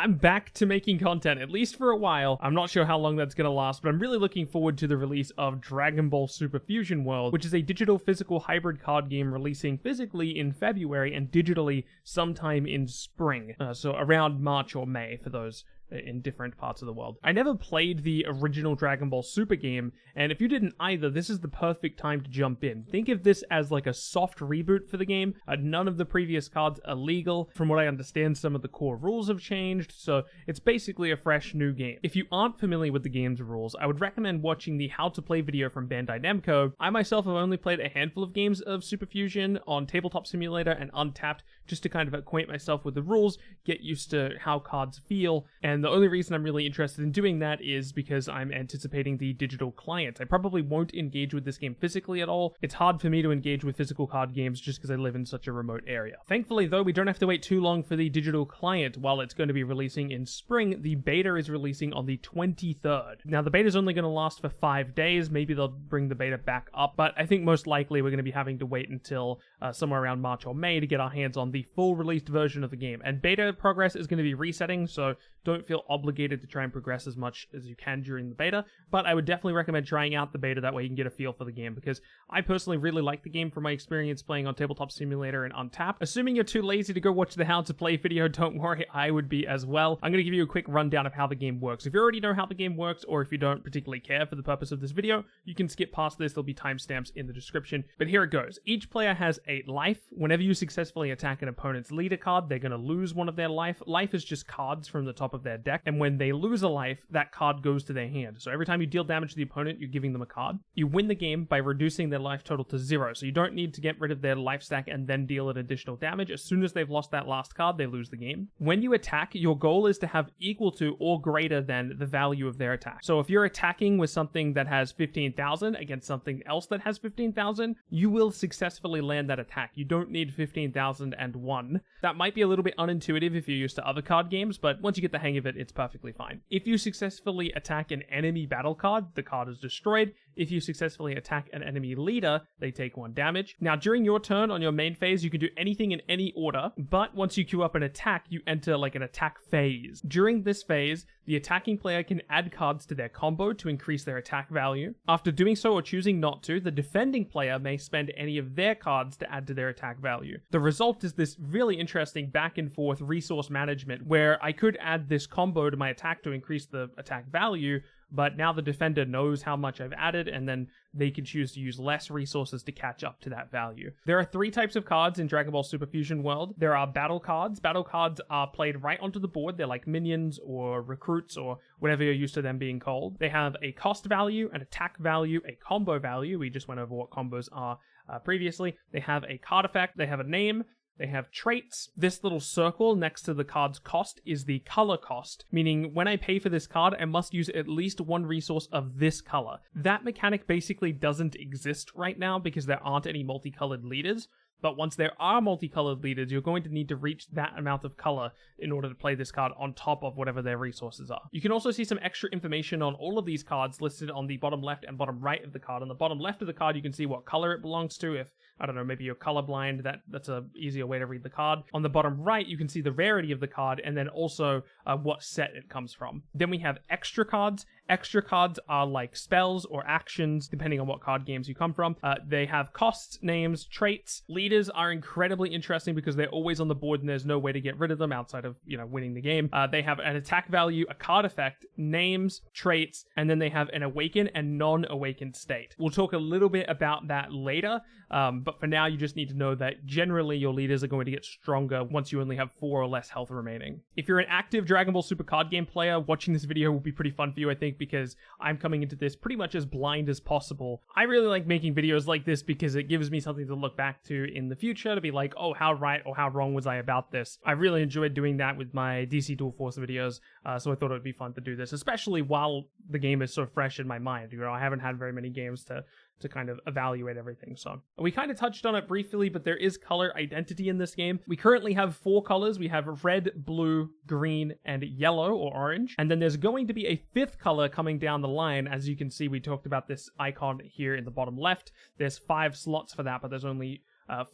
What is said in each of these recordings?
I'm back to making content, at least for a while. I'm not sure how long that's gonna last, but I'm really looking forward to the release of Dragon Ball Super Fusion World, which is a digital physical hybrid card game releasing physically in February and digitally sometime in spring. So around March or May for those in different parts of the world. I never played the original Dragon Ball Super game, and if you didn't either, this is the perfect time to jump in. Think of this as like a soft reboot for the game. None of the previous cards are legal. From what I understand, some of the core rules have changed, so it's basically a fresh new game. If you aren't familiar with the game's rules, I would recommend watching the How to Play video from Bandai Namco. I myself have only played a handful of games of Super Fusion on Tabletop Simulator and Untapped, just to kind of acquaint myself with the rules, get used to how cards feel, and the only reason I'm really interested in doing that is because I'm anticipating the digital client. I probably won't engage with this game physically at all. It's hard for me to engage with physical card games just because I live in such a remote area. Thankfully though, we don't have to wait too long for the digital client. While it's going to be releasing in spring, the beta is releasing on the 23rd. Now the beta is only going to last for 5 days, maybe they'll bring the beta back up, but I think most likely we're going to be having to wait until somewhere around March or May to get our hands on the full released version of the game. And beta progress is going to be resetting, so don't feel obligated to try and progress as much as you can during the beta, but I would definitely recommend trying out the beta, that way you can get a feel for the game, because I personally really like the game from my experience playing on Tabletop Simulator and Untapped. Assuming you're too lazy to go watch the How to Play video, don't worry, I would be as well. I'm going to give you a quick rundown of how the game works. If you already know how the game works, or if you don't particularly care for the purpose of this video, you can skip past this, there'll be timestamps in the description, but here it goes. Each player has 8 life. Whenever you successfully attack an opponent's leader card, they're going to lose one of their life. Life is just cards from the top of their deck, and when they lose a life, that card goes to their hand. So every time you deal damage to the opponent, you're giving them a card. You win the game by reducing their life total to 0, so you don't need to get rid of their life stack and then deal an additional damage. As soon as they've lost that last card, they lose the game. When you attack, your goal is to have equal to or greater than the value of their attack. So if you're attacking with something that has 15,000 against something else that has 15,000, you will successfully land that attack. You don't need 15,001. That might be a little bit unintuitive if you're used to other card games, but once you get the hang of it, it's perfectly fine. If you successfully attack an enemy battle card, the card is destroyed. If you successfully attack an enemy leader, they take 1 damage. Now, during your turn on your main phase, you can do anything in any order, but once you queue up an attack, you enter like an attack phase. During this phase, the attacking player can add cards to their combo to increase their attack value. After doing so or choosing not to, the defending player may spend any of their cards to add to their attack value. The result is this really interesting back and forth resource management where I could add this combo to my attack to increase the attack value, but now the defender knows how much I've added, and then they can choose to use less resources to catch up to that value. There are 3 types of cards in Dragon Ball Super Fusion World. There are battle cards. Battle cards are played right onto the board. They're like minions or recruits or whatever you're used to them being called. They have a cost value, an attack value, a combo value. We just went over what combos are previously. They have a card effect. They have a name. They have traits. This little circle next to the card's cost is the color cost, meaning when I pay for this card, I must use at least 1 resource of this color. That mechanic basically doesn't exist right now because there aren't any multicolored leaders. But once there are multicolored leaders, you're going to need to reach that amount of color in order to play this card on top of whatever their resources are. You can also see some extra information on all of these cards listed on the bottom left and bottom right of the card. On the bottom left of the card, you can see what color it belongs to. If, I don't know, maybe you're colorblind, that's a easier way to read the card. On the bottom right, you can see the rarity of the card and then also what set it comes from. Then we have extra cards. Extra cards are like spells or actions, depending on what card games you come from. They have costs, names, traits. Leaders are incredibly interesting because they're always on the board and there's no way to get rid of them outside of, winning the game. They have an attack value, a card effect, names, traits, and then they have an awaken and non-awakened state. We'll talk a little bit about that later, but for now you just need to know that generally your leaders are going to get stronger once you only have 4 or less health remaining. If you're an active Dragon Ball Super card game player, watching this video will be pretty fun for you, I think, because I'm coming into this pretty much as blind as possible. I really like making videos like this because it gives me something to look back to in the future to be like, oh, how right or how wrong was I about this? I really enjoyed doing that with my DC Dual Force videos, so I thought it would be fun to do this, especially while the game is so fresh in my mind. I haven't had very many games to kind of evaluate everything. So we kind of touched on it briefly, but there is color identity in this game. We currently have 4 colors. We have red, blue, green, and yellow or orange. And then there's going to be a 5th color coming down the line. As you can see, we talked about this icon here in the bottom left. There's 5 slots for that, but there's only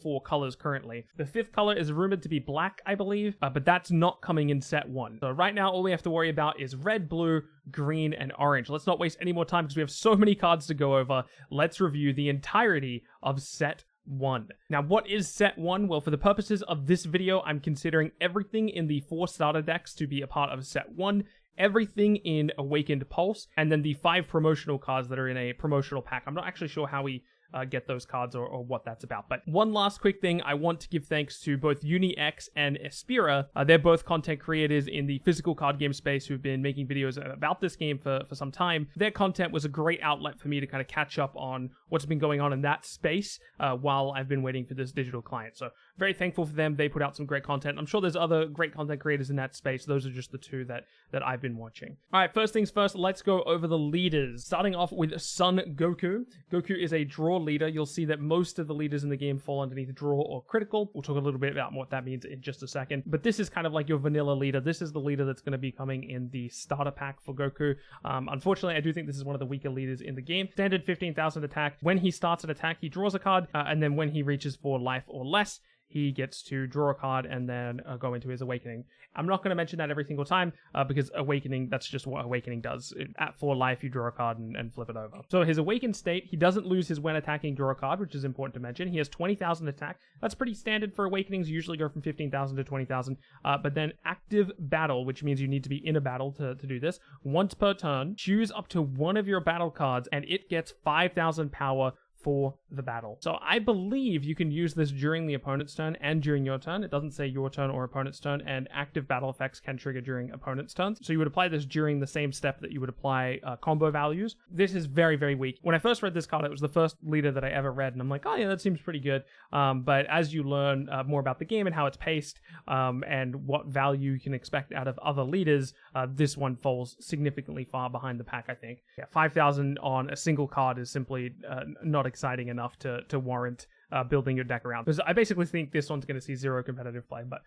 four colors currently. The fifth color is rumored to be black, I believe, but that's not coming in set 1. So right now, all we have to worry about is red, blue, green, and orange. Let's not waste any more time because we have so many cards to go over. Let's review the entirety of set 1. Now, what is set 1? Well, for the purposes of this video, I'm considering everything in the 4 starter decks to be a part of set 1, everything in Awakened Pulse, and then the 5 promotional cards that are in a promotional pack. I'm not actually sure how we get those cards or what that's about. But one last quick thing, I want to give thanks to both UniX and Espira. They're both content creators in the physical card game space who've been making videos about this game for some time. Their content was a great outlet for me to kind of catch up on what's been going on in that space while I've been waiting for this digital client. So very thankful for them. They put out some great content. I'm sure there's other great content creators in that space. Those are just the two that I've been watching. All right, first things first, let's go over the leaders. Starting off with Son Goku. Goku is a draw leader. You'll see that most of the leaders in the game fall underneath draw or critical. We'll talk a little bit about what that means in just a second. But this is kind of like your vanilla leader. This is the leader that's going to be coming in the starter pack for Goku. Unfortunately, I do think this is one of the weaker leaders in the game. Standard 15,000 attack. When he starts an attack, he draws a card, and then when he reaches for life or less, he gets to draw a card and then go into his Awakening. I'm not going to mention that every single time because Awakening, that's just what Awakening does. At 4 life, you draw a card and flip it over. So his Awakened state, he doesn't lose his when attacking draw a card, which is important to mention. He has 20,000 attack. That's pretty standard for Awakenings. You usually go from 15,000 to 20,000. But then active battle, which means you need to be in a battle to do this. Once per turn, choose up to one of your battle cards and it gets 5,000 power for the battle. So I believe you can use this during the opponent's turn and during your turn. It doesn't say your turn or opponent's turn, and active battle effects can trigger during opponent's turns. So you would apply this during the same step that you would apply combo values. This is very, very weak. When I first read this card, it was the first leader that I ever read, and I'm like, oh yeah, that seems pretty good. But as you learn more about the game and how it's paced, and what value you can expect out of other leaders, this one falls significantly far behind the pack, I think. Yeah, 5,000 on a single card is simply not exciting enough to warrant building your deck around. Because I basically think this one's going to see 0 competitive play, but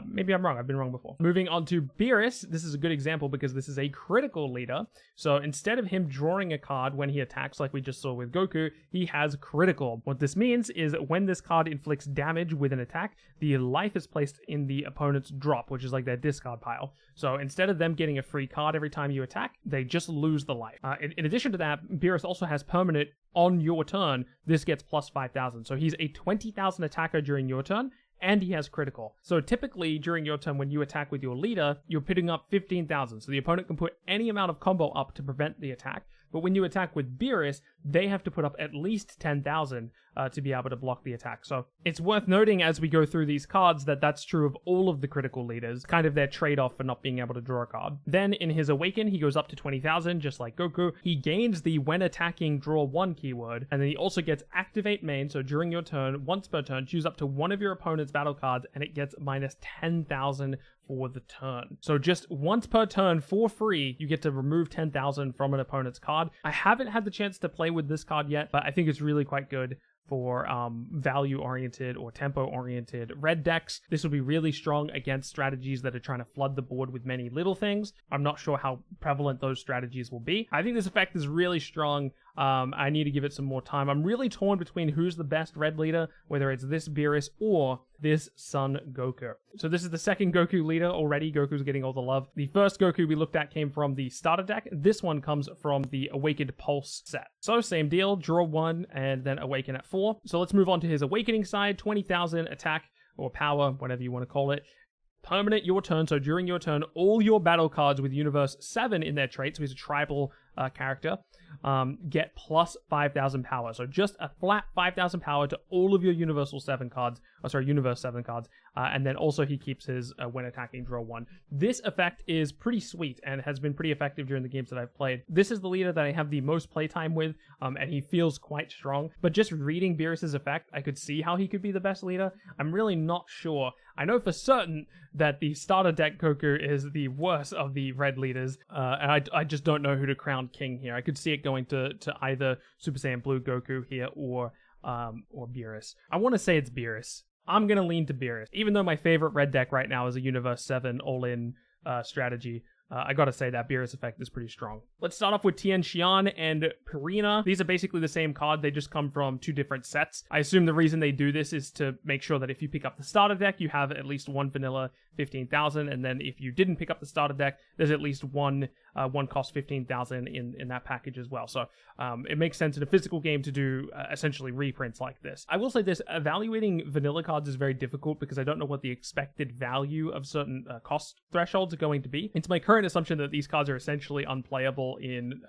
maybe I'm wrong. I've been wrong before. Moving on to Beerus, this is a good example because this is a critical leader. So instead of him drawing a card when he attacks like we just saw with Goku, he has critical. What this means is that when this card inflicts damage with an attack, the life is placed in the opponent's drop, which is like their discard pile. So instead of them getting a free card every time you attack, they just lose the life. In addition to that, Beerus also has permanent on your turn. This gets plus 5,000. So he's a 20,000 attacker during your turn, and he has critical. So typically during your turn when you attack with your leader, you're putting up 15,000. So the opponent can put any amount of combo up to prevent the attack. But when you attack with Beerus, they have to put up at least 10,000 to be able to block the attack. So it's worth noting as we go through these cards that that's true of all of the critical leaders, kind of their trade-off for not being able to draw a card. Then in his Awaken, he goes up to 20,000, just like Goku. He gains the when attacking draw 1 keyword, and then he also gets activate main. So during your turn, once per turn, choose up to one of your opponent's battle cards, and it gets minus 10,000 for the turn. So just once per turn for free, you get to remove 10,000 from an opponent's card. I haven't had the chance to play with this card yet, but I think it's really quite good for value-oriented or tempo-oriented red decks. This will be really strong against strategies that are trying to flood the board with many little things. I'm not sure how prevalent those strategies will be. I think this effect is really strong. I need to give it some more time. I'm really torn between who's the best red leader, whether it's this Beerus or this Son Goku. So this is the second Goku leader already. Goku's getting all the love. The first Goku we looked at came from the starter deck. This one comes from the Awakened Pulse set. So same deal, draw 1 and then Awaken at 4. So let's move on to his Awakening side, 20,000 attack or power, whatever you want to call it. Permanent your turn, so during your turn, all your battle cards with Universe 7 in their trait, so he's a tribal character, get plus 5,000 power. So just a flat 5,000 power to all of your Universal 7 cards, Universe 7 cards, and then also he keeps his when attacking draw 1. This effect is pretty sweet and has been pretty effective during the games that I've played. This is the leader that I have the most playtime with, and he feels quite strong. But just reading Beerus's effect, I could see how he could be the best leader. I'm really not sure. I know for certain that the starter deck Goku is the worst of the red leaders, and I just don't know who to crown king here. I could see it going to either Super Saiyan Blue Goku here or Beerus. I want to say it's Beerus. I'm going to lean to Beerus. Even though my favorite red deck right now is a Universe 7 all-in strategy, I gotta say that Beerus effect is pretty strong. Let's start off with Tian Xian and Purina. These are basically the same card, they just come from 2 different sets. I assume the reason they do this is to make sure that if you pick up the starter deck, you have at least one vanilla 15,000, and then if you didn't pick up the starter deck, there's at least one cost 15,000 in that package as well. So it makes sense in a physical game to do essentially reprints like this. I will say this, evaluating vanilla cards is very difficult because I don't know what the expected value of certain cost thresholds are going to be. It's my current assumption that these cards are essentially unplayable in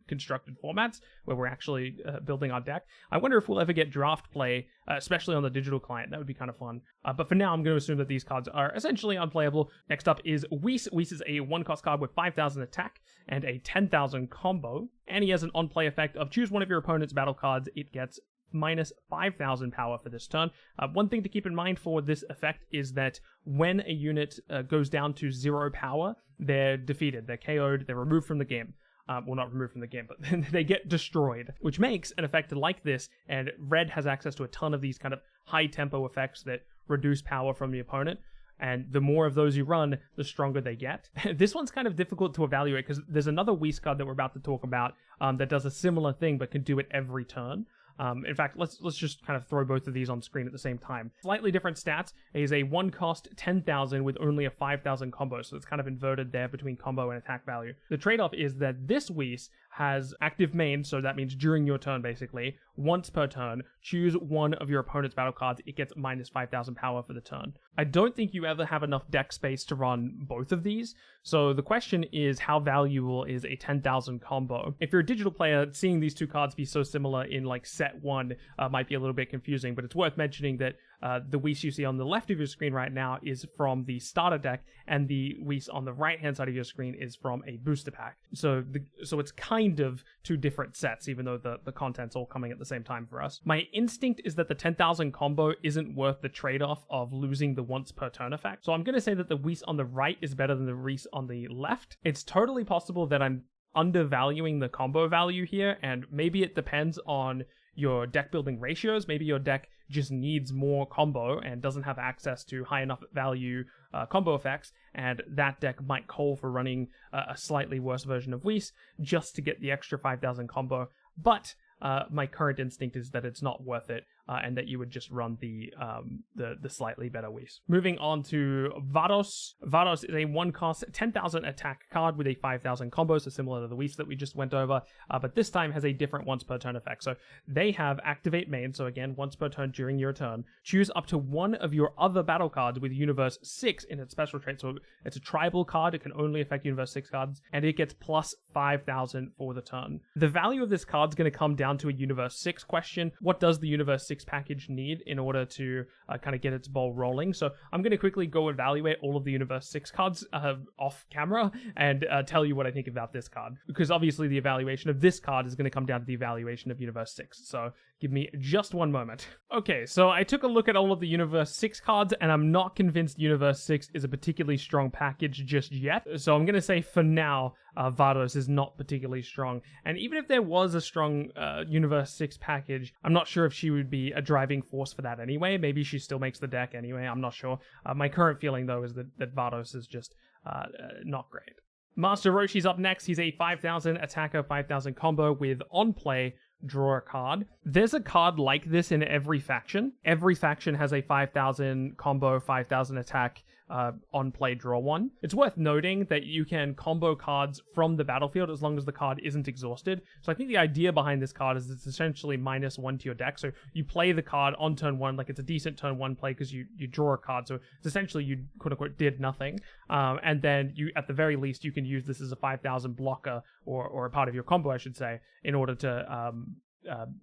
constructed formats where we're actually building our deck. I wonder if we'll ever get draft play, especially on the digital client. That would be kind of fun. But for now, I'm going to assume that these cards are essentially unplayable. Next up is Whis. Whis is a 1-cost card with 5,000 attack and a 10,000 combo. And he has an on-play effect of choose one of your opponent's battle cards. It gets minus 5,000 power for this turn. One thing to keep in mind for this effect is that when a unit goes down to 0 power, they're defeated, they're KO'd, they're removed from the game. Well, not removed from the game, but they get destroyed, which makes an effect like this, and Red has access to a ton of these kind of high-tempo effects that reduce power from the opponent, and the more of those you run, the stronger they get. This one's kind of difficult to evaluate, because there's another Whis card that we're about to talk about that does a similar thing, but can do it every turn. In fact, let's just kind of throw both of these on screen at the same time. Slightly different stats. It is a 1-cost 10,000 with only a 5,000 combo, so it's kind of inverted there between combo and attack value. The trade-off is that this Whis has active main, so that means during your turn, basically, once per turn, choose one of your opponent's battle cards. It gets minus 5,000 power for the turn. I don't think you ever have enough deck space to run both of these, so the question is how valuable is a 10,000 combo? If you're a digital player, seeing these two cards be so similar in like set 1 might be a little bit confusing, but it's worth mentioning that the Whis you see on the left of your screen right now is from the starter deck, and the Whis on the right-hand side of your screen is from a booster pack. So it's kind of 2 different sets, even though the content's all coming at the same time for us. My instinct is that the 10,000 combo isn't worth the trade-off of losing the once per turn effect. So I'm going to say that the Whis on the right is better than the Whis on the left. It's totally possible that I'm undervaluing the combo value here, and maybe it depends on your deck building ratios. Maybe your deck just needs more combo and doesn't have access to high enough value combo effects, and that deck might call for running a slightly worse version of Whis just to get the extra 5,000 combo. But my current instinct is that it's not worth it, and that you would just run the slightly better Whis. Moving on to Vados. Vados is a 1-cost 10,000 attack card with a 5,000 combo, so similar to the Whis that we just went over, but this time has a different once per turn effect. So they have activate main, so again, once per turn during your turn. Choose up to one of your other battle cards with Universe 6 in its special trait. So it's a tribal card, it can only affect Universe 6 cards, and it gets plus 5,000 for the turn. The value of this card is going to come down to a Universe 6 question. What does the Universe 6 package need in order to kind of get its ball rolling? So I'm going to quickly go evaluate all of the Universe 6 cards off camera and tell you what I think about this card, because obviously the evaluation of this card is going to come down to the evaluation of Universe 6. So give me just one moment. Okay, so I took a look at all of the Universe 6 cards, and I'm not convinced Universe 6 is a particularly strong package just yet. So I'm going to say for now, Vados is not particularly strong. And even if there was a strong Universe 6 package, I'm not sure if she would be a driving force for that anyway. Maybe she still makes the deck anyway, I'm not sure. My current feeling, though, is that Vados is just not great. Master Roshi's up next. He's a 5,000 attacker, 5,000 combo with on play, draw a card. There's a card like this in every faction. Every faction has a 5,000 combo, 5,000 attack, on play, draw one. It's worth noting that you can combo cards from the battlefield as long as the card isn't exhausted. So I think the idea behind this card is it's essentially -1 to your deck. So you play the card on turn 1, like it's a decent turn 1 play because you draw a card. So it's essentially you quote unquote did nothing. And then you, at the very least, you can use this as a 5,000 blocker or a part of your combo, I should say, in order to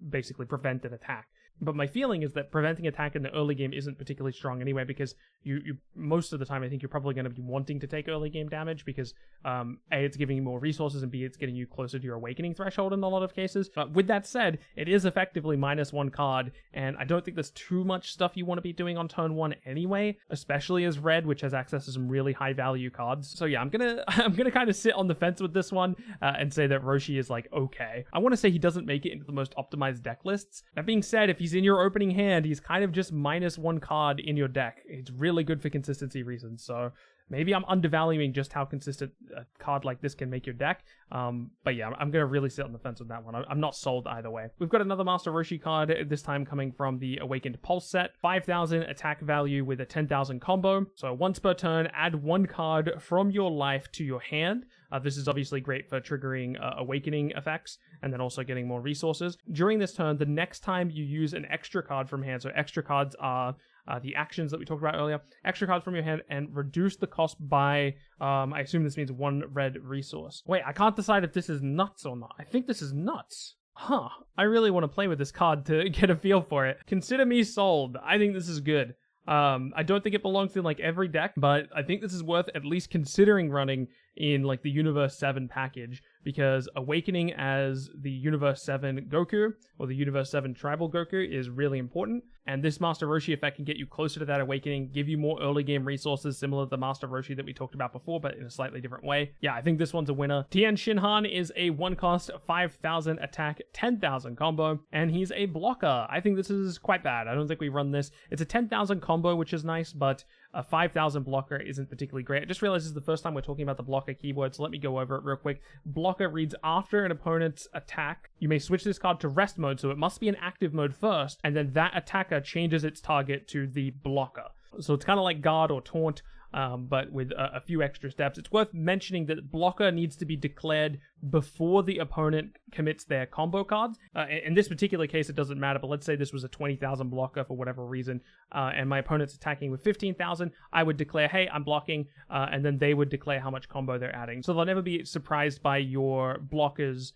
basically prevent an attack. But my feeling is that preventing attack in the early game isn't particularly strong anyway, because you most of the time I think you're probably going to be wanting to take early game damage because A, it's giving you more resources, and B, it's getting you closer to your awakening threshold in a lot of cases. But with that said, it is effectively -1 card, and I don't think there's too much stuff you want to be doing on turn 1 anyway, especially as Red, which has access to some really high value cards. So yeah, I'm gonna kind of sit on the fence with this one and say that Roshi is like okay. I want to say he doesn't make it into the most optimized deck lists. That being said, if he's in your opening hand, he's kind of just -1 card in your deck. It's really good for consistency reasons, so maybe I'm undervaluing just how consistent a card like this can make your deck. But yeah, I'm going to really sit on the fence with that one. I'm not sold either way. We've got another Master Roshi card, this time coming from the Awakened Pulse set. 5,000 attack value with a 10,000 combo. So once per turn, add one card from your life to your hand. This is obviously great for triggering awakening effects and then also getting more resources. During this turn, the next time you use an extra card from hand, so extra cards are the actions that we talked about earlier, extra cards from your hand and reduce the cost by, I assume this means 1 red resource. Wait, I can't decide if this is nuts or not. I think this is nuts. Huh, I really want to play with this card to get a feel for it. Consider me sold. I think this is good. I don't think it belongs in like every deck, but I think this is worth at least considering running in like the Universe 7 package, because awakening as the Universe 7 Goku or the Universe 7 Tribal Goku is really important, and this Master Roshi effect can get you closer to that awakening, give you more early game resources similar to the Master Roshi that we talked about before, but in a slightly different way. Yeah, I think this one's a winner. Tien Shinhan is a 1-cost, 5,000 attack, 10,000 combo, and he's a blocker. I think this is quite bad. I don't think we run this. It's a 10,000 combo, which is nice, but a 5,000 blocker isn't particularly great. I just realized this is the first time we're talking about the blocker keyword, so let me go over it real quick. Blocker reads, after an opponent's attack, you may switch this card to rest mode, so it must be in active mode first, and then that attacker changes its target to the blocker. So it's kind of like guard or taunt, but with a few extra steps. It's worth mentioning that blocker needs to be declared before the opponent commits their combo cards. In this particular case, it doesn't matter, but let's say this was a 20,000 blocker for whatever reason, and my opponent's attacking with 15,000, I would declare, hey, I'm blocking, and then they would declare how much combo they're adding. So they'll never be surprised by your blocker's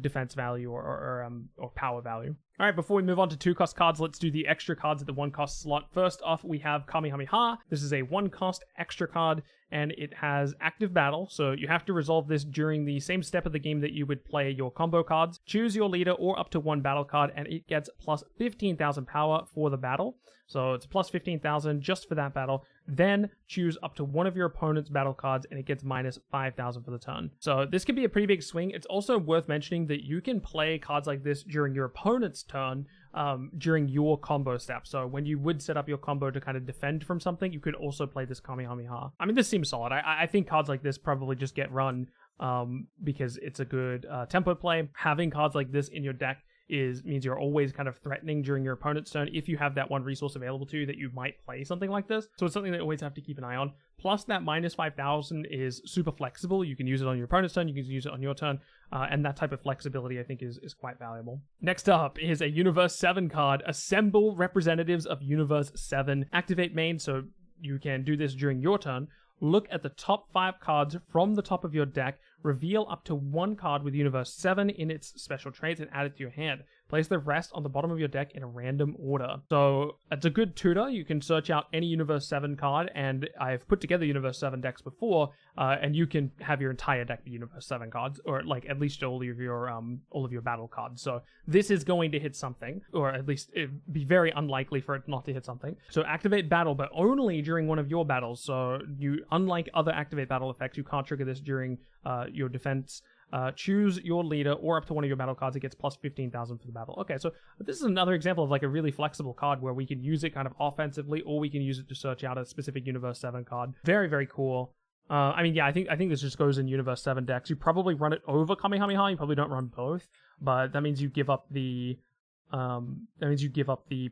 defense value or power value. All right, before we move on to 2-cost cards, let's do the extra cards at the 1-cost slot. First off, we have Kamehameha. This is a 1-cost extra card, and it has active battle, so you have to resolve this during the same step of the game that you would play your combo cards. Choose your leader or up to 1 battle card, and it gets plus 15,000 power for the battle. So it's plus 15,000 just for that battle. Then choose up to one of your opponent's battle cards, and it gets minus 5,000 for the turn. So this could be a pretty big swing. It's also worth mentioning that you can play cards like this during your opponent's turn, during your combo step. So when you would set up your combo to kind of defend from something, you could also play this Kamehameha. I mean, this seems solid. I think cards like this probably just get run because it's a good tempo play. Having cards like this in your deck means you're always kind of threatening during your opponent's turn if you have that one resource available to you that you might play something like this. So it's something that you always have to keep an eye on. Plus that minus 5,000 is super flexible. You can use it on your opponent's turn, you can use it on your turn, and that type of flexibility I think is quite valuable. Next up is a Universe 7 card, Assemble Representatives of Universe 7. Activate main, so you can do this during your turn. Look at the top 5 cards from the top of your deck, reveal up to 1 card with Universe 7 in its special traits and add it to your hand. Place the rest on the bottom of your deck in a random order. So it's a good tutor. You can search out any Universe 7 card, and I've put together Universe 7 decks before, and you can have your entire deck be Universe 7 cards, or like at least all of your battle cards. So this is going to hit something, or at least it'd be very unlikely for it not to hit something. So activate battle, but only during one of your battles. So unlike other activate battle effects, you can't trigger this during your defense. Choose your leader or up to one of your battle cards. It gets plus 15,000 for the battle. Okay, so this is another example of like a really flexible card where we can use it kind of offensively, or we can use it to search out a specific Universe 7 card. Very, very cool. I mean, yeah, I think this just goes in Universe 7 decks. You probably run it over Kamehameha. You probably don't run both, but that means you give up the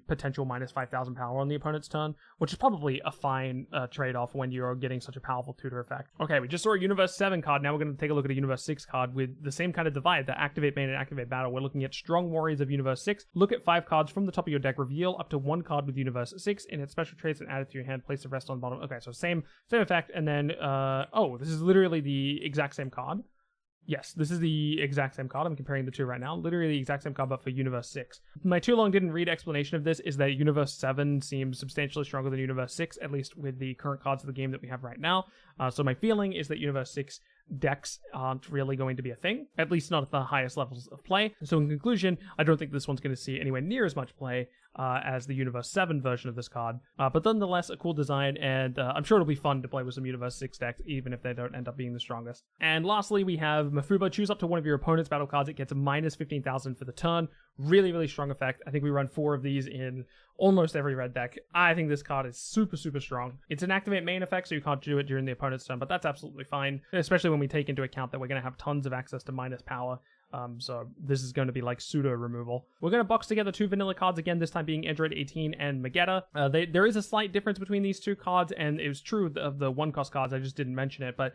potential minus 5,000 power on the opponent's turn, which is probably a fine trade-off when you're getting such a powerful tutor effect. Okay, we just saw a Universe 7 card. Now we're going to take a look at a Universe 6 card with the same kind of divide, the Activate Main and Activate Battle. We're looking at Strong Warriors of Universe 6. Look at 5 cards from the top of your deck. Reveal up to 1 card with Universe 6 in its special traits and add it to your hand. Place the rest on the bottom. Okay, so same effect. And then, oh, this is literally the exact same card. Yes, this is the exact same card. I'm comparing the two right now. Literally the exact same card, but for Universe 6. My too long didn't read explanation of this is that Universe 7 seems substantially stronger than Universe 6, at least with the current cards of the game that we have right now. So my feeling is that Universe 6 decks aren't really going to be a thing, at least not at the highest levels of play. So in conclusion, I don't think this one's going to see anywhere near as much play as the Universe 7 version of this card. But nonetheless, a cool design, and I'm sure it'll be fun to play with some Universe 6 decks, even if they don't end up being the strongest. And lastly, we have Mafuba. Choose up to one of your opponent's battle cards. It gets a minus 15,000 for the turn. Really, really strong effect. I think we run 4 of these in almost every red deck. I think this card is super, super strong. It's an activate main effect, so you can't do it during the opponent's turn, but that's absolutely fine, especially when we take into account that we're going to have tons of access to minus power. So this is going to be like pseudo removal. We're going to box together 2 vanilla cards again, this time being Android 18 and Magetta. There is a slight difference between these 2 cards, and it was true of the 1-cost cards, I just didn't mention it, but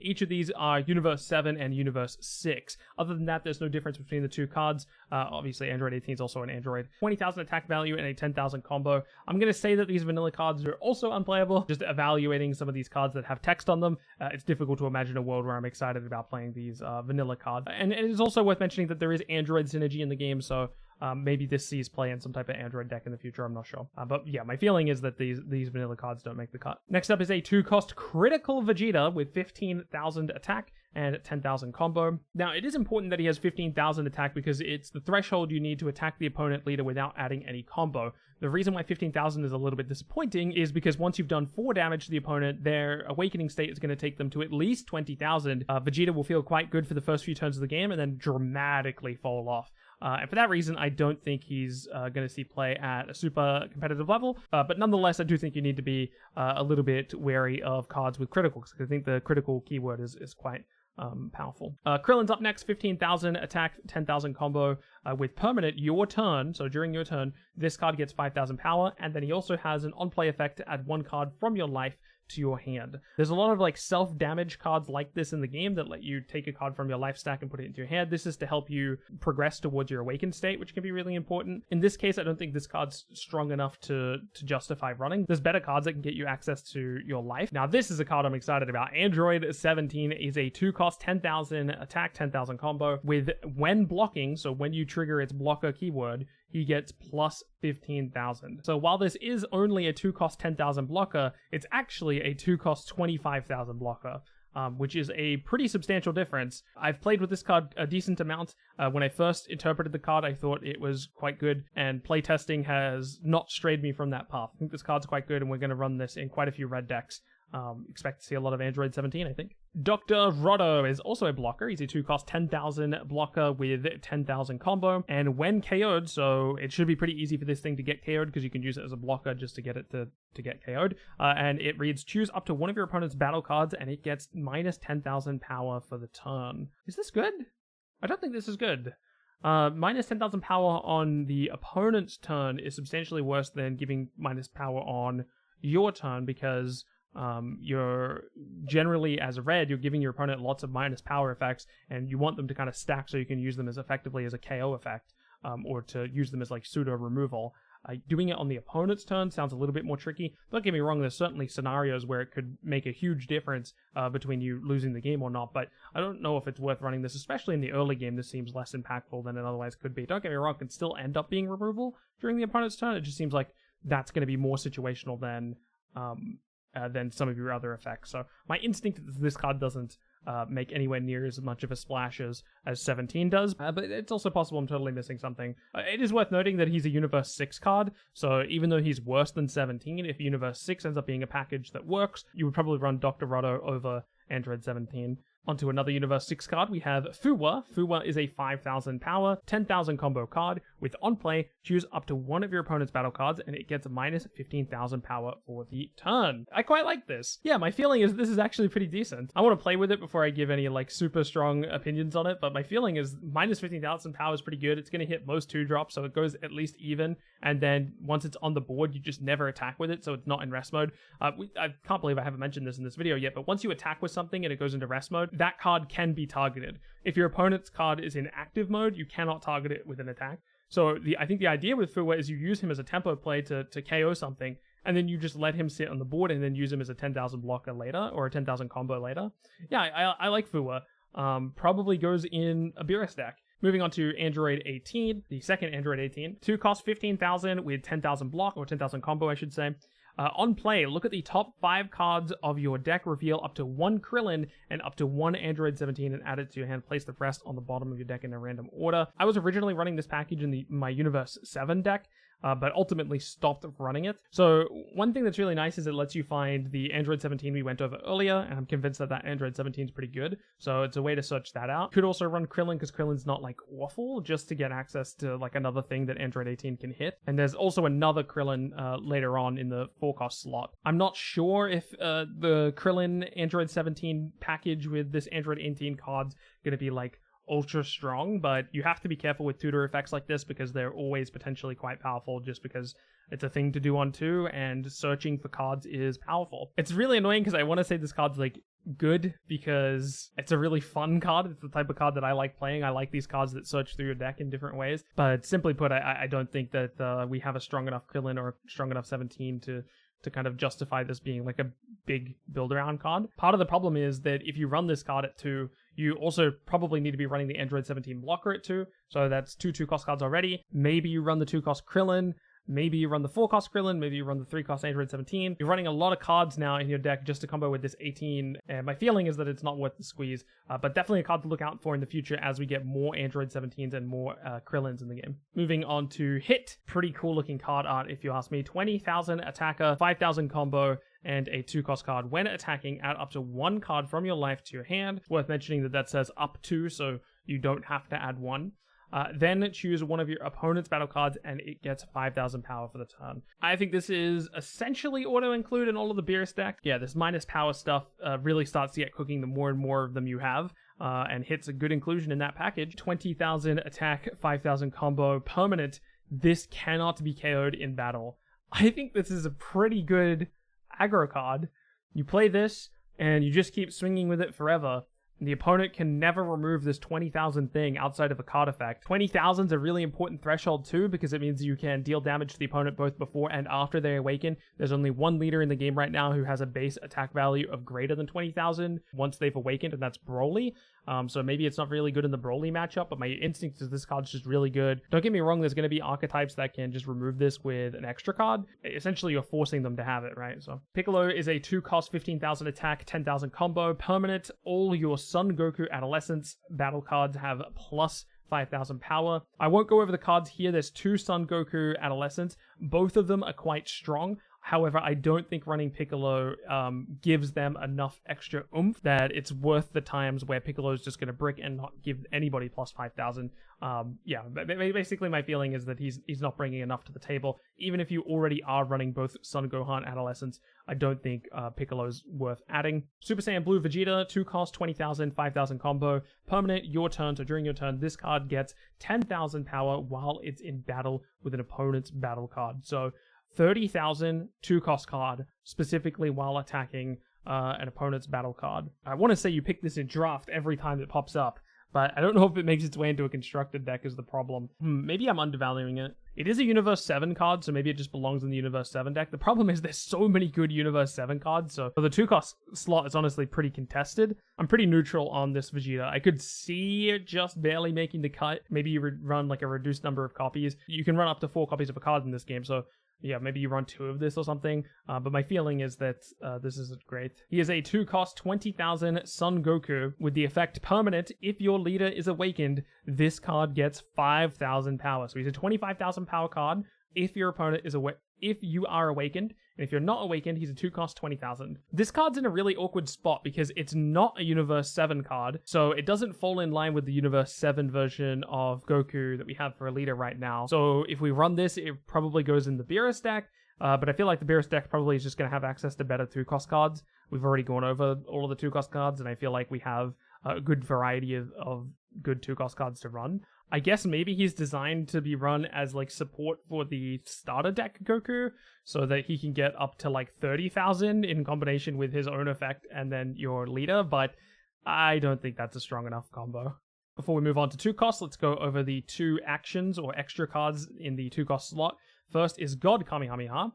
each of these are Universe 7 and Universe 6. Other than that, there's no difference between the 2 cards. Obviously, Android 18 is also an Android. 20,000 attack value and a 10,000 combo. I'm going to say that these vanilla cards are also unplayable. Just evaluating some of these cards that have text on them, it's difficult to imagine a world where I'm excited about playing these vanilla cards. And it is also worth mentioning that there is Android synergy in the game, so maybe this sees play in some type of Android deck in the future, I'm not sure. But yeah, my feeling is that these vanilla cards don't make the cut. Next up is a 2-cost critical Vegeta with 15,000 attack and 10,000 combo. Now, it is important that he has 15,000 attack because it's the threshold you need to attack the opponent leader without adding any combo. The reason why 15,000 is a little bit disappointing is because once you've done 4 damage to the opponent, their awakening state is going to take them to at least 20,000. Vegeta will feel quite good for the first few turns of the game and then dramatically fall off. And for that reason, I don't think he's going to see play at a super competitive level. But nonetheless, I do think you need to be a little bit wary of cards with criticals, because I think the critical keyword is quite powerful. Krillin's up next, 15,000 attack, 10,000 combo with permanent your turn. So during your turn, this card gets 5,000 power, and then he also has an on-play effect to add 1 card from your life to your hand. There's a lot of like self-damage cards like this in the game that let you take a card from your life stack and put it into your hand. This is to help you progress towards your awakened state, which can be really important. In this case, I don't think this card's strong enough to justify running. There's better cards that can get you access to your life. Now, this is a card I'm excited about. Android 17 is a 2-cost 10,000 attack, 10,000 combo with when blocking, so when you trigger its blocker keyword, he gets plus 15,000. So while this is only a 2-cost 10,000 blocker, it's actually a 2-cost 25,000 blocker, which is a pretty substantial difference. I've played with this card a decent amount. When I first interpreted the card, I thought it was quite good, and playtesting has not strayed me from that path. I think this card's quite good, and we're going to run this in quite a few red decks. Expect to see a lot of Android 17, I think. Dr. Roto is also a blocker. He's a 2-cost 10,000 blocker with 10,000 combo. And when KO'd, so it should be pretty easy for this thing to get KO'd because you can use it as a blocker just to get it to get KO'd. And it reads, choose up to one of your opponent's battle cards, and it gets minus 10,000 power for the turn. Is this good? I don't think this is good. Minus 10,000 power on the opponent's turn is substantially worse than giving minus power on your turn, because you're generally, as red, you're giving your opponent lots of minus power effects, and you want them to kind of stack so you can use them as effectively as a KO effect, or to use them as like pseudo removal. Doing it on the opponent's turn sounds a little bit more tricky. Don't get me wrong, there's certainly scenarios where it could make a huge difference between you losing the game or not, but I don't know if it's worth running this, especially in the early game. This seems less impactful than it otherwise could be. Don't get me wrong, it can still end up being removal during the opponent's turn. It just seems like that's going to be more situational than some of your other effects. So my instinct is this card doesn't make anywhere near as much of a splash as 17 does, but it's also possible I'm totally missing something. It is worth noting that he's a Universe 6 card, so even though he's worse than 17, if Universe 6 ends up being a package that works, you would probably run Dr. Roto over Android 17. Onto another Universe 6 card, we have Fuwa. Fuwa is a 5,000 power, 10,000 combo card with on play, choose up to one of your opponent's battle cards, and it gets minus 15,000 power for the turn. I quite like this. Yeah, my feeling is this is actually pretty decent. I want to play with it before I give any like super strong opinions on it, but my feeling is minus 15,000 power is pretty good. It's going to hit most 2-drops, so it goes at least even, and then once it's on the board, you just never attack with it, so it's not in rest mode. I can't believe I haven't mentioned this in this video yet, but once you attack with something and it goes into rest mode, that card can be targeted. If your opponent's card is in active mode, you cannot target it with an attack. So I think the idea with Fuwa is you use him as a tempo play to KO something, and then you just let him sit on the board and then use him as a 10,000 blocker later, or a 10,000 combo later. Yeah, I like Fuwa. Probably goes in a Beerus deck. Moving on to Android 18, the second Android 18. 2 cost 15,000 with 10,000 block, or 10,000 combo, I should say. On play, look at the top 5 cards of your deck, reveal up to 1 Krillin and up to 1 Android 17 and add it to your hand. Place the rest on the bottom of your deck in a random order. I was originally running this package in my Universe 7 deck, but ultimately stopped running it. So one thing that's really nice is it lets you find the Android 17 we went over earlier, and I'm convinced that that Android 17 is pretty good. So it's a way to search that out. Could also run Krillin because Krillin's not like awful, just to get access to like another thing that Android 18 can hit. And there's also another Krillin later on in the forecast slot. I'm not sure if the Krillin Android 17 package with this Android 18 card's gonna be like ultra strong, but you have to be careful with tutor effects like this because they're always potentially quite powerful just because it's a thing to do on 2 and searching for cards is powerful. It's really annoying because I want to say this card's like good because it's a really fun card. It's the type of card that I like playing. I like these cards that search through your deck in different ways, but simply put, I don't think that we have a strong enough Krillin or strong enough 17 to kind of justify this being like a big build around card. Part of the problem is that if you run this card at 2, you also probably need to be running the Android 17 blocker at 2, so that's 2 2-cost cards already. Maybe you run the 2-cost Krillin, maybe you run the 4-cost Krillin, maybe you run the 3-cost Android 17. You're running a lot of cards now in your deck just to combo with this 18, and my feeling is that it's not worth the squeeze, but definitely a card to look out for in the future as we get more Android 17s and more Krillins in the game. Moving on to Hit. Pretty cool looking card art if you ask me. 20,000 attacker, 5,000 combo, and a 2-cost card. When attacking, add up to 1 card from your life to your hand. It's worth mentioning that that says up to, so you don't have to add 1. Then choose one of your opponent's battle cards and it gets 5,000 power for the turn. I think this is essentially auto-include in all of the Beerus deck. Yeah, this minus power stuff really starts to get cooking the more and more of them you have, and Hit's a good inclusion in that package. 20,000 attack, 5,000 combo, permanent. This cannot be KO'd in battle. I think this is a pretty good aggro card. You play this, and you just keep swinging with it forever. The opponent can never remove this 20,000 thing outside of a card effect. 20,000 is a really important threshold too because it means you can deal damage to the opponent both before and after they awaken. There's only one leader in the game right now who has a base attack value of greater than 20,000 once they've awakened, and that's Broly. So maybe it's not really good in the Broly matchup, but my instinct is this card's just really good. Don't get me wrong, there's going to be archetypes that can just remove this with an extra card. Essentially, you're forcing them to have it, right? So Piccolo is a 2-cost, 15,000 attack, 10,000 combo, permanent. All your Son Goku Adolescence battle cards have plus 5,000 power. I won't go over the cards here. There's 2 Son Goku Adolescence. Both of them are quite strong. However, I don't think running Piccolo gives them enough extra oomph that it's worth the times where Piccolo's just going to brick and not give anybody plus 5,000. Yeah, basically my feeling is that he's not bringing enough to the table. Even if you already are running both Son Gohan Adolescence, I don't think Piccolo's worth adding. Super Saiyan Blue Vegeta, 2-cost, 20,000, 5,000 combo. Permanent, your turn. So during your turn, this card gets 10,000 power while it's in battle with an opponent's battle card. So 30,000 2-cost card, specifically while attacking an opponent's battle card. I want to say you pick this in draft every time it pops up, but I don't know if it makes its way into a constructed deck is the problem. Maybe I'm undervaluing it. It is a Universe 7 card, so maybe it just belongs in the Universe 7 deck. The problem is there's so many good Universe 7 cards, so the 2-cost slot is honestly pretty contested. I'm pretty neutral on this Vegeta. I could see it just barely making the cut. Maybe you run like a reduced number of copies. You can run up to 4 copies of a card in this game, so yeah, maybe you run 2 of this or something, but my feeling is that this isn't great. He is a 2-cost, 20,000 Son Goku with the effect permanent. If your leader is awakened, this card gets 5,000 power. So he's a 25,000 power card if your opponent is if you are awakened, and if you're not awakened, he's a 2-cost, 20,000. This card's in a really awkward spot because it's not a Universe 7 card, so it doesn't fall in line with the Universe 7 version of Goku that we have for a leader right now. So if we run this, it probably goes in the Beerus deck, but I feel like the Beerus deck probably is just going to have access to better 2-cost cards. We've already gone over all of the 2-cost cards, and I feel like we have a good variety of good 2-cost cards to run. I guess maybe he's designed to be run as like support for the starter deck Goku, so that he can get up to like 30,000 in combination with his own effect and then your leader, but I don't think that's a strong enough combo. Before we move on to 2-cost, let's go over the 2 actions or extra cards in the 2-cost slot. First is God Kamehameha.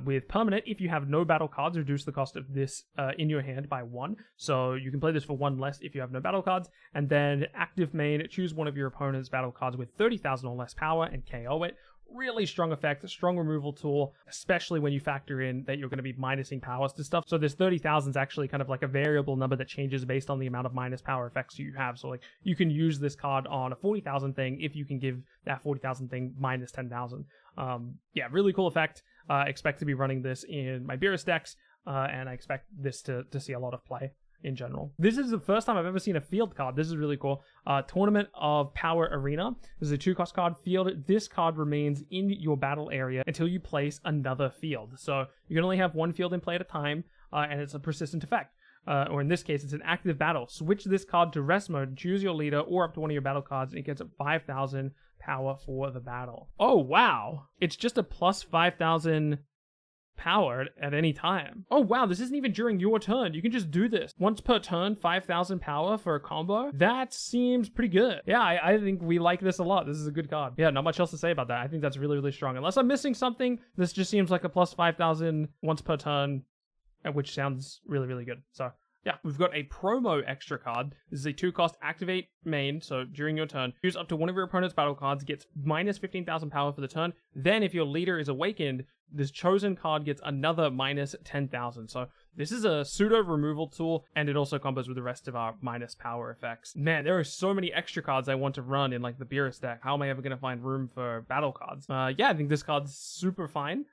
With permanent, if you have no battle cards, reduce the cost of this in your hand by 1. So you can play this for 1 less if you have no battle cards. And then active main, choose one of your opponent's battle cards with 30,000 or less power and KO it. Really strong effect, strong removal tool, especially when you factor in that you're going to be minusing powers to stuff. So this 30,000 is actually kind of like a variable number that changes based on the amount of minus power effects you have. So like you can use this card on a 40,000 thing if you can give that 40,000 thing minus 10,000. Yeah, really cool effect. Expect to be running this in my Beerus decks, and I expect this to see a lot of play in general. This is the first time I've ever seen a field card. This is really cool. Tournament of Power Arena. This is a 2-cost card. Field. This card remains in your battle area until you place another field. So you can only have one field in play at a time, and it's a persistent effect. Or in this case, it's an active battle. Switch this card to rest mode, choose your leader, or up to one of your battle cards, and it gets 5,000 power for the battle. Oh, wow. It's just a plus 5,000 power at any time. Oh, wow, this isn't even during your turn. You can just do this. Once per turn, 5,000 power for a combo. That seems pretty good. Yeah, I think we like this a lot. This is a good card. Yeah, not much else to say about that. I think that's really, really strong. Unless I'm missing something, this just seems like a plus 5,000 once per turn, which sounds really, really good. So yeah, we've got a promo extra card. This is a 2-cost activate main, so during your turn, use up to one of your opponent's battle cards, gets minus 15,000 power for the turn. Then if your leader is awakened, this chosen card gets another minus 10,000. So this is a pseudo removal tool, and it also combos with the rest of our minus power effects. Man, there are so many extra cards I want to run in like the Beerus deck. How am I ever going to find room for battle cards? Yeah, I think this card's super fine.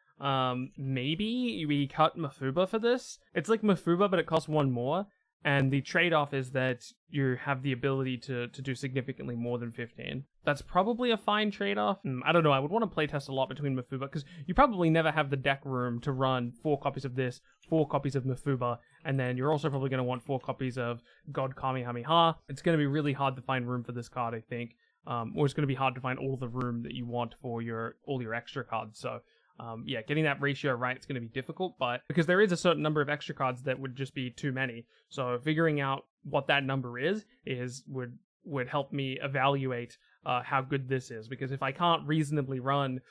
Maybe we cut Mafuba for this. It's like Mafuba, but it costs one more. And the trade-off is that you have the ability to do significantly more than 15. That's probably a fine trade-off. I don't know, I would want to playtest a lot between Mafuba, because you probably never have the deck room to run 4 copies of this, 4 copies of Mafuba, and then you're also probably going to want 4 copies of God Kamehameha. It's going to be really hard to find room for this card, I think. Or it's going to be hard to find all the room that you want for all your extra cards, so yeah, getting that ratio right, it's going to be difficult, but because there is a certain number of extra cards that would just be too many. So figuring out what that number is would help me evaluate how good this is. Because if I can't reasonably run,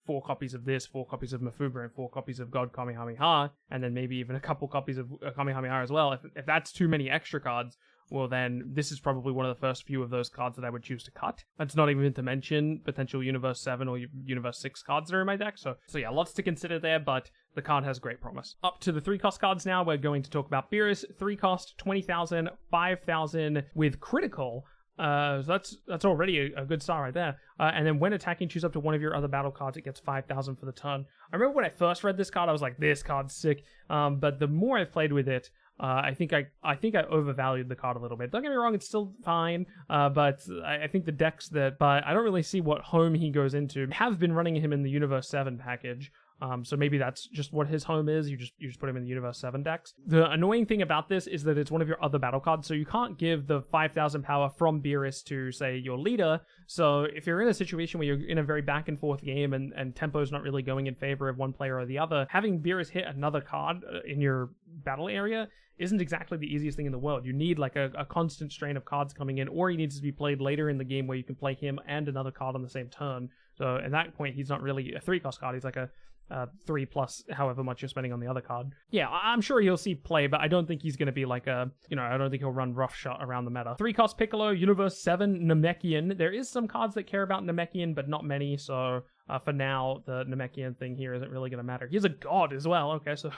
4 copies of this, 4 copies of Mafuba, and 4 copies of God Kamehameha, and then maybe even a couple copies of Kamehameha as well, if that's too many extra cards, well then this is probably one of the first few of those cards that I would choose to cut. That's not even to mention potential Universe 7 or Universe 6 cards that are in my deck. So yeah, lots to consider there, but the card has great promise. Up to the 3-cost cards now, we're going to talk about Beerus. 3-cost, 20,000, 5,000 with critical. So that's already a good start right there. And then when attacking, choose up to one of your other battle cards. It gets 5,000 for the turn. I remember when I first read this card, I was like, this card's sick. But the more I've played with it, I think I overvalued the card a little bit. Don't get me wrong, it's still fine, but I think the decks but I don't really see what home he goes into. I have been running him in the Universe 7 package, so maybe that's just what his home is. You just put him in the Universe 7 decks. The annoying thing about this is that it's one of your other battle cards, so you can't give the 5,000 power from Beerus to, say, your leader. So if you're in a situation where you're in a very back and forth game and tempo's not really going in favor of one player or the other, having Beerus hit another card in your battle area isn't exactly the easiest thing in the world. You need like a constant strain of cards coming in, or he needs to be played later in the game where you can play him and another card on the same turn. So at that point, he's not really a 3-cost card. He's like a 3 plus however much you're spending on the other card. Yeah, I'm sure he'll see play, but I don't think he's going to be like I don't think he'll run roughshot around the meta. 3-cost Piccolo, Universe 7, Namekian. There is some cards that care about Namekian, but not many, so for now, the Namekian thing here isn't really going to matter. He's a god as well, okay, so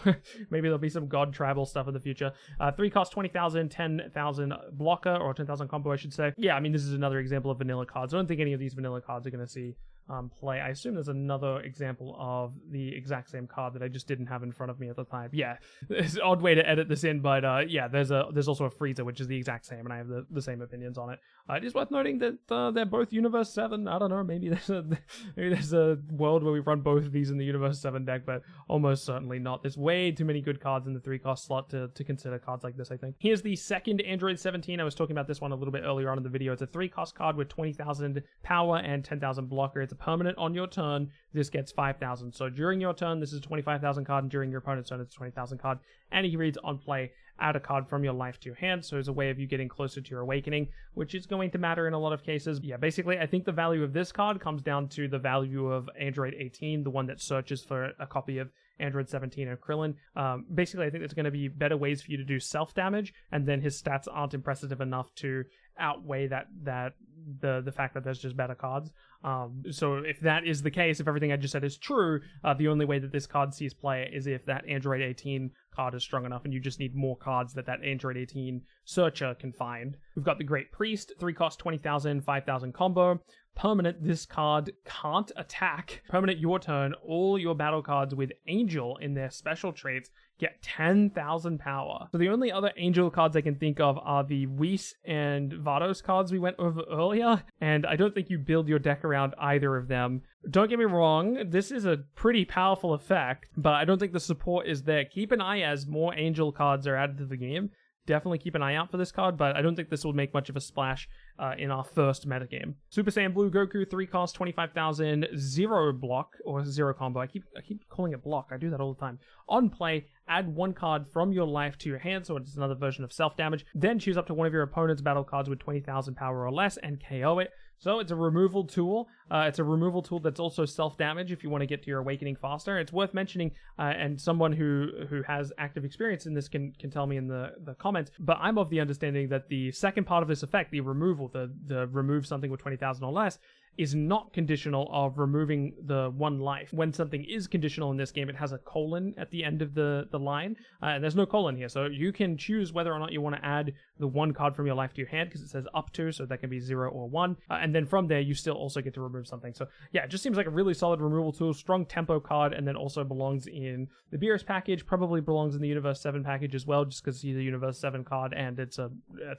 maybe there'll be some god tribal stuff in the future. 3-cost 20,000, 10,000 blocker, or 10,000 combo, I should say. Yeah, I mean, this is another example of vanilla cards. I don't think any of these vanilla cards are going to see play. I assume there's another example of the exact same card that I just didn't have in front of me at the time. Yeah, it's an odd way to edit this in, but yeah, there's also a Frieza, which is the exact same, and I have the same opinions on it. It is worth noting that they're both Universe 7. I don't know, maybe there's a world where we run both of these in the Universe 7 deck, but almost certainly not. There's way too many good cards in the 3-cost slot to consider cards like this, I think. Here's the second Android 17. I was talking about this one a little bit earlier on in the video. It's a 3-cost card with 20,000 power and 10,000 blocker. It's a permanent on your turn. This gets 5,000. So during your turn, this is a 25,000 card, and during your opponent's turn, it's a 20,000 card. And he reads on play, add a card from your life to your hand, so it's a way of you getting closer to your awakening, which is going to matter in a lot of cases. Yeah, basically, I think the value of this card comes down to the value of Android 18, the one that searches for a copy of Android 17 and Krillin. Basically, I think there's going to be better ways for you to do self-damage, and then his stats aren't impressive enough to outweigh that the fact that there's just better cards. So if that is the case, if everything I just said is true, the only way that this card sees play is if that Android 18 card is strong enough, and you just need more cards that Android 18 searcher can find. We've got the Great Priest, 3 cost 20,000, 5,000 combo. Permanent, this card can't attack. Permanent, your turn, all your battle cards with Angel in their special traits get 10,000 power. So the only other Angel cards I can think of are the Whis and Vados cards we went over earlier, and I don't think you build your deck around either of them. Don't get me wrong, this is a pretty powerful effect, but I don't think the support is there. Keep an eye as more Angel cards are added to the game. Definitely keep an eye out for this card, but I don't think this will make much of a splash in our first metagame. Super Saiyan Blue Goku, 3 cost, 25,000, 0 block, or 0 combo. I keep calling it block. I do that all the time. On play, add 1 card from your life to your hand, so it's another version of self-damage. Then choose up to one of your opponent's battle cards with 20,000 power or less and KO it. So it's a removal tool. It's a removal tool that's also self-damage if you want to get to your awakening faster. It's worth mentioning, and someone who has active experience in this can tell me in the comments, but I'm of the understanding that the second part of this effect, the removal, the remove something with 20,000 or less, is not conditional of removing the 1 life. When something is conditional in this game, it has a colon at the end of the line, and there's no colon here, so you can choose whether or not you want to add the 1 card from your life to your hand, because it says up to, so that can be 0 or 1, and then from there you still also get to remove something. So yeah, it just seems like a really solid removal tool, strong tempo card, and then also belongs in the Beerus package, probably belongs in the Universe 7 package as well, just because it's a Universe 7 card, and it's a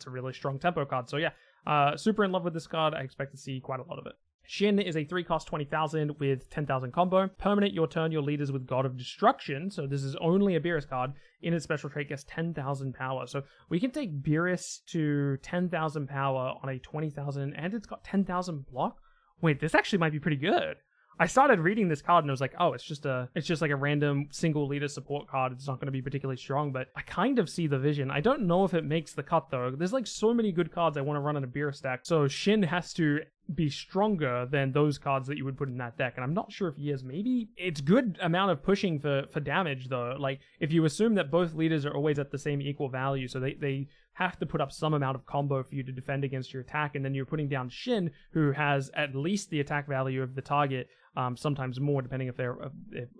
really strong tempo card. So yeah, super in love with this card. I expect to see quite a lot of it. Shin is a 3 cost 20,000 with 10,000 combo. Permanent, your turn, your leaders with God of Destruction. So this is only a Beerus card. In its special trait, gets 10,000 power. So we can take Beerus to 10,000 power on a 20,000, and it's got 10,000 block. Wait, this actually might be pretty good. I started reading this card and I was like, oh, it's just like a random single leader support card. It's not going to be particularly strong, but I kind of see the vision. I don't know if it makes the cut though. There's like so many good cards I want to run in a Beerus deck. So Shin has to be stronger than those cards that you would put in that deck, and I'm not sure if he is. Maybe it's good amount of pushing for damage though. Like if you assume that both leaders are always at the same equal value, so they have to put up some amount of combo for you to defend against your attack, and then you're putting down Shin, who has at least the attack value of the target, sometimes more depending if they're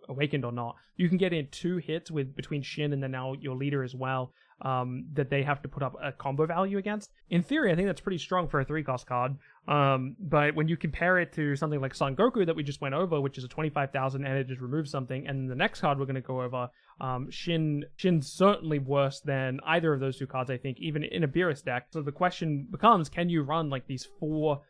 awakened or not. You can get in 2 hits between Shin and then now your leader as well, that they have to put up a combo value against. In theory, I think that's pretty strong for a 3 cost card. But when you compare it to something like Son Goku that we just went over, which is a 25,000 and it just removes something, and the next card we're going to go over, Shin's certainly worse than either of those 2 cards, I think, even in a Beerus deck. So the question becomes, can you run like these 4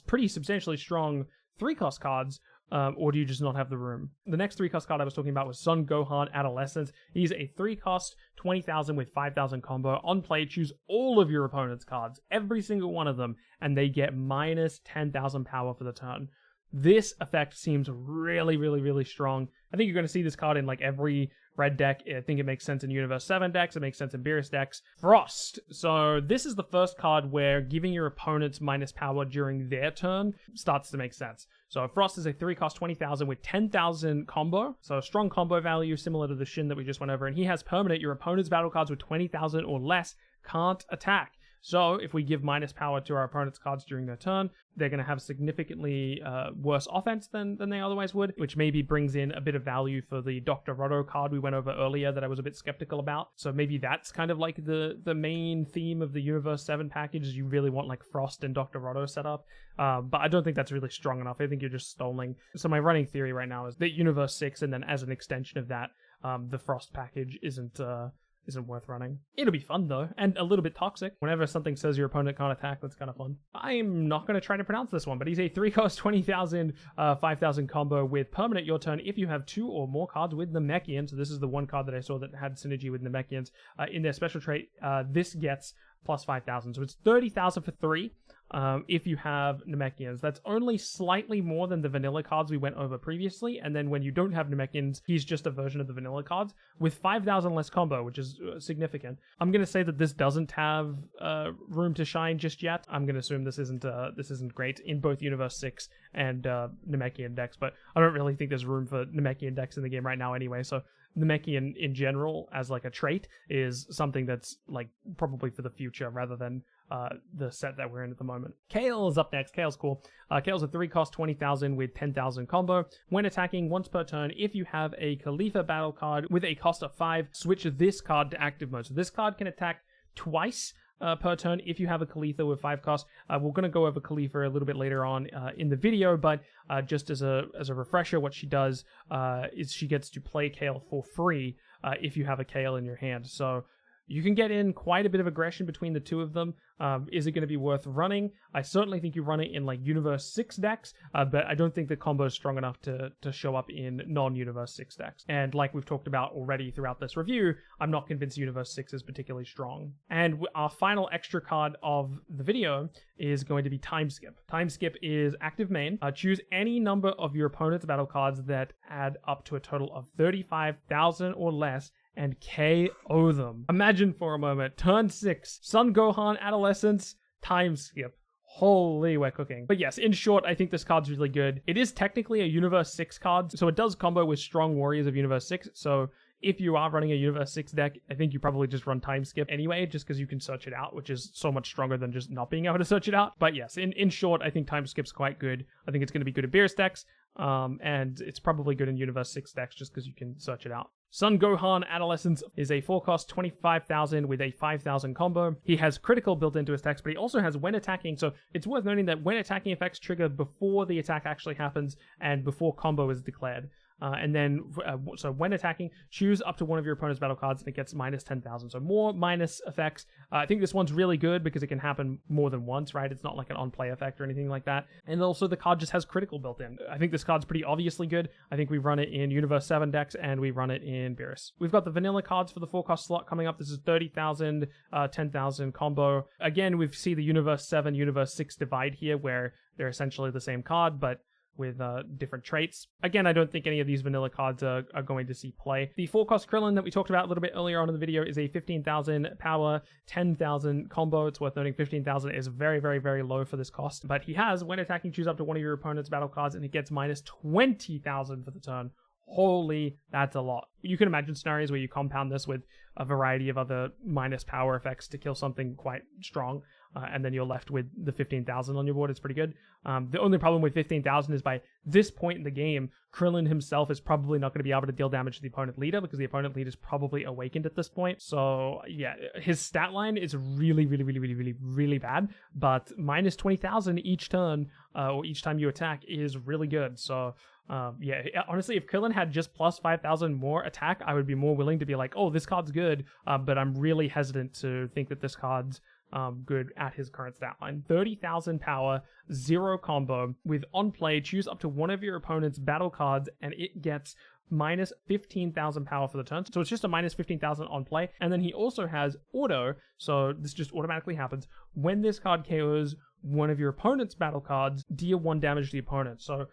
pretty substantially strong 3 cost cards, or do you just not have the room? The next 3 cost card I was talking about was Son Gohan Adolescence. He's a 3 cost 20,000 with 5,000 combo. On play, choose all of your opponent's cards, every single one of them, and they get minus 10,000 power for the turn. This effect seems really, really, really strong. I think you're going to see this card in like every red deck. I think it makes sense in Universe 7 decks. It makes sense in Beerus decks. Frost. So this is the first card where giving your opponents minus power during their turn starts to make sense. So Frost is a 3 cost 20,000 with 10,000 combo. So a strong combo value similar to the Shin that we just went over. And he has permanent. Your opponent's battle cards with 20,000 or less can't attack. So if we give minus power to our opponent's cards during their turn, they're going to have significantly worse offense than they otherwise would, which maybe brings in a bit of value for the Dr. Roto card we went over earlier that I was a bit skeptical about. So maybe that's kind of like the main theme of the Universe 7 package, is you really want like Frost and Dr. Roto set up. But I don't think that's really strong enough. I think you're just stalling. So my running theory right now is that Universe 6, and then as an extension of that, the Frost package isn't worth running. It'll be fun though, and a little bit toxic. Whenever something says your opponent can't attack, that's kind of fun. I'm not going to try to pronounce this one, but he's a 3 cost 20,000, 5,000 combo with permanent your turn if you have 2 or more cards with Namekian. So this is the one card that I saw that had synergy with Namekians. In their special trait, this gets plus 5,000. So it's 30,000 for 3. If you have Namekians. That's only slightly more than the vanilla cards we went over previously, and then when you don't have Namekians, he's just a version of the vanilla cards with 5,000 less combo, which is significant. I'm going to say that this doesn't have room to shine just yet. I'm going to assume this isn't great in both Universe 6 and Namekian decks, but I don't really think there's room for Namekian decks in the game right now anyway, so Namekian in general as like a trait is something that's like probably for the future rather than the set that we're in at the moment. Kale is up next. Kale's cool. Kale's a 3-cost 20,000 with 10,000 combo. When attacking once per turn, if you have a Khalifa battle card with a cost of 5, switch this card to active mode. So this card can attack twice per turn if you have a Khalifa with 5 costs. We're going to go over Khalifa a little bit later on in the video, but just as a refresher, what she does is she gets to play Kale for free if you have a Kale in your hand. So you can get in quite a bit of aggression between the two of them. Is it going to be worth running? I certainly think you run it in like Universe 6 decks, but I don't think the combo is strong enough to show up in non-Universe 6 decks. And like we've talked about already throughout this review, I'm not convinced Universe 6 is particularly strong. And our final extra card of the video is going to be Time Skip. Time Skip is active main. Choose any number of your opponent's battle cards that add up to a total of 35,000 or less and KO them. Imagine for a moment, turn 6, Son Gohan Adolescence, Time Skip. Holy, we're cooking. But yes, in short, I think this card's really good. It is technically a Universe 6 card, so it does combo with strong warriors of Universe 6, so if you are running a Universe 6 deck, I think you probably just run Time Skip anyway, just because you can search it out, which is so much stronger than just not being able to search it out. But yes, in short, I think Time Skip's quite good. I think it's going to be good at Beerus decks, and it's probably good in Universe 6 decks just because you can search it out. Son Gohan Adolescence is a 4-cost 25,000 with a 5,000 combo. He has critical built into his text, but he also has when attacking, so it's worth noting that when attacking effects trigger before the attack actually happens and before combo is declared. And then, so when attacking, choose up to one of your opponent's battle cards and it gets minus 10,000. So more minus effects. I think this one's really good because it can happen more than once, right? It's not like an on-play effect or anything like that. And also the card just has critical built in. I think this card's pretty obviously good. I think we run it in Universe 7 decks and we run it in Beerus. We've got the vanilla cards for the 4-cost slot coming up. This is 30,000, 10,000 combo. Again, we see the Universe 7, Universe 6 divide here where they're essentially the same card, but with different traits. Again, I don't think any of these vanilla cards are going to see play. The 4-cost Krillin that we talked about a little bit earlier on in the video is a 15,000 power, 10,000 combo. It's worth noting 15,000 is very, very, very low for this cost. But he has, when attacking, choose up to one of your opponent's battle cards and it gets minus 20,000 for the turn. Holy, that's a lot. You can imagine scenarios where you compound this with a variety of other minus power effects to kill something quite strong, and then you're left with the 15,000 on your board. It's pretty good. The only problem with 15,000 is by this point in the game, Krillin himself is probably not going to be able to deal damage to the opponent leader because the opponent leader is probably awakened at this point. So yeah, his stat line is really, really, really, really, really, really bad, but minus 20,000 each turn, or each time you attack is really good. So yeah, honestly, if Krillin had just plus 5,000 more attack, I would be more willing to be like, oh, this card's good, but I'm really hesitant to think that this card's good at his current stat line. 30,000 power, 0 combo, with on play, choose up to one of your opponent's battle cards, and it gets minus 15,000 power for the turn. So it's just a minus 15,000 on play. And then he also has auto, so this just automatically happens. When this card KOs one of your opponent's battle cards, deal 1 damage to the opponent. So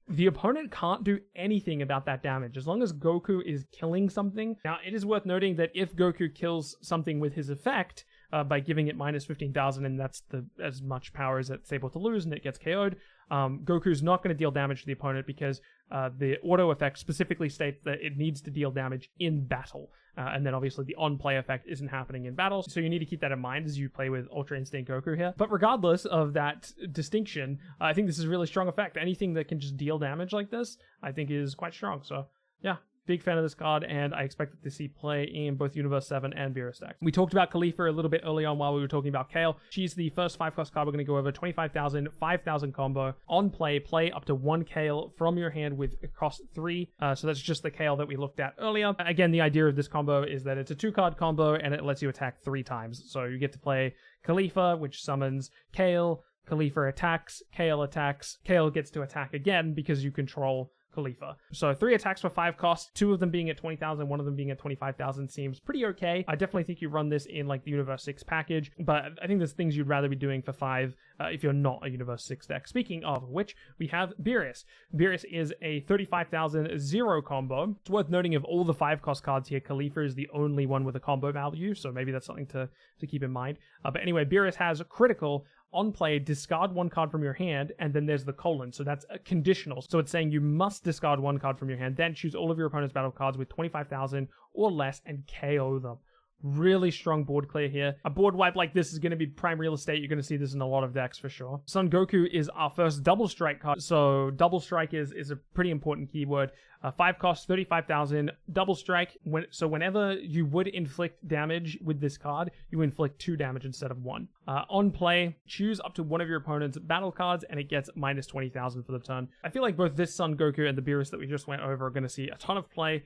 the opponent can't do anything about that damage as long as Goku is killing something. Now, it is worth noting that if Goku kills something with his effect, by giving it minus 15,000, and that's as much power as it's able to lose, and it gets KO'd, Goku's not going to deal damage to the opponent because the auto effect specifically states that it needs to deal damage in battle. And then obviously the on-play effect isn't happening in battle, so you need to keep that in mind as you play with Ultra Instinct Goku here. But regardless of that distinction, I think this is a really strong effect. Anything that can just deal damage like this, I think is quite strong. So yeah, big fan of this card, and I expect to see play in both Universe 7 and Beerus decks. We talked about Khalifa a little bit early on while we were talking about Kale. She's the first 5-cost card we're going to go over. 25,000, 5,000 combo. On play, play up to 1 Kale from your hand with cost 3. So that's just the Kale that we looked at earlier. Again, the idea of this combo is that it's a 2-card combo, and it lets you attack 3 times. So you get to play Khalifa, which summons Kale. Khalifa attacks, Kale gets to attack again because you control Khalifa. So 3 attacks for 5 costs, 2 of them being at 20,000, 1 of them being at 25,000 seems pretty okay. I definitely think you run this in like the Universe 6 package, but I think there's things you'd rather be doing for 5 if you're not a Universe 6 deck. Speaking of which, we have Beerus. Beerus is a 35,000 0 combo. It's worth noting of all the 5-cost cards here, Khalifa is the only one with a combo value, so maybe that's something to keep in mind. But anyway, Beerus has critical. On play, discard 1 card from your hand, and then there's the colon, so that's a conditional. So it's saying you must discard 1 card from your hand, then choose all of your opponent's battle cards with 25,000 or less and KO them. Really strong board clear here. A board wipe like this is going to be prime real estate. You're going to see this in a lot of decks for sure. Son Goku is our first double strike card. So double strike is a pretty important keyword. 5 cost, 35,000. Double strike. So whenever you would inflict damage with this card, you inflict 2 damage instead of 1. On play, choose up to one of your opponent's battle cards, and it gets minus 20,000 for the turn. I feel like both this Son Goku and the Beerus that we just went over are going to see a ton of play.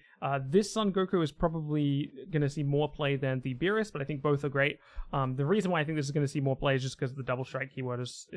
This Son Goku is probably going to see more play than the Beerus, but I think both are great. The reason why I think this is going to see more play is just because the double strike keyword is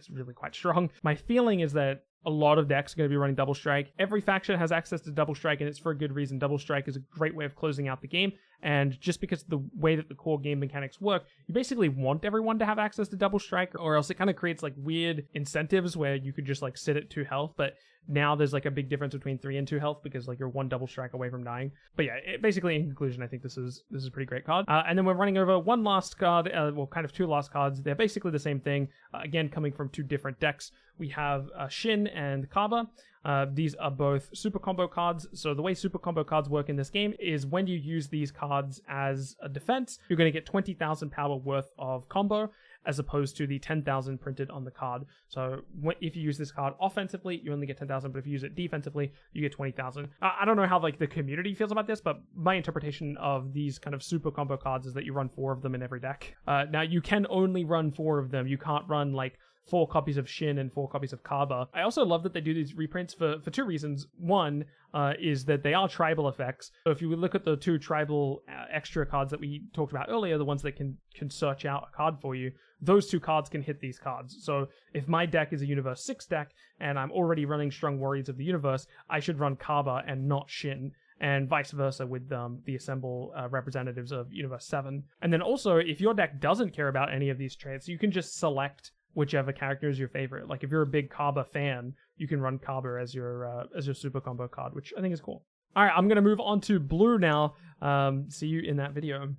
really quite strong. My feeling is that a lot of decks are going to be running double strike. Every faction has access to double strike, and it's for a good reason. Double strike is a great way of closing out the game, and just because of the way that the core game mechanics work, you basically want everyone to have access to double strike, or else it kind of creates like weird incentives where you could just like sit at 2 health, but now there's like a big difference between 3 and 2 health because like you're 1 double strike away from dying. But yeah, basically in conclusion, I think this is a pretty great card. And then we're running over one last card, well, kind of 2 last cards. They're basically the same thing, again coming from 2 different decks. We have Shin and Kaba. These are both super combo cards. So the way super combo cards work in this game is when you use these cards as a defense, you're going to get 20,000 power worth of combo, as opposed to the 10,000 printed on the card. So if you use this card offensively, you only get 10,000, but if you use it defensively, you get 20,000. I don't know how like the community feels about this, but my interpretation of these kind of super combo cards is that you run 4 of them in every deck. Now you can only run 4 of them. You can't run like 4 copies of Shin and 4 copies of Kaba. I also love that they do these reprints for 2 reasons. One is that they are tribal effects. So if you look at the 2 tribal extra cards that we talked about earlier, the ones that can search out a card for you, those 2 cards can hit these cards. So if my deck is a Universe 6 deck and I'm already running Strong Warriors of the Universe, I should run Kaba and not Shin, and vice versa with the assemble representatives of Universe 7. And then also, if your deck doesn't care about any of these traits, you can just select whichever character is your favorite. Like if you're a big Kaba fan, you can run Kaba as your super combo card, which I think is cool. All right, I'm going to move on to blue now. See you in that video.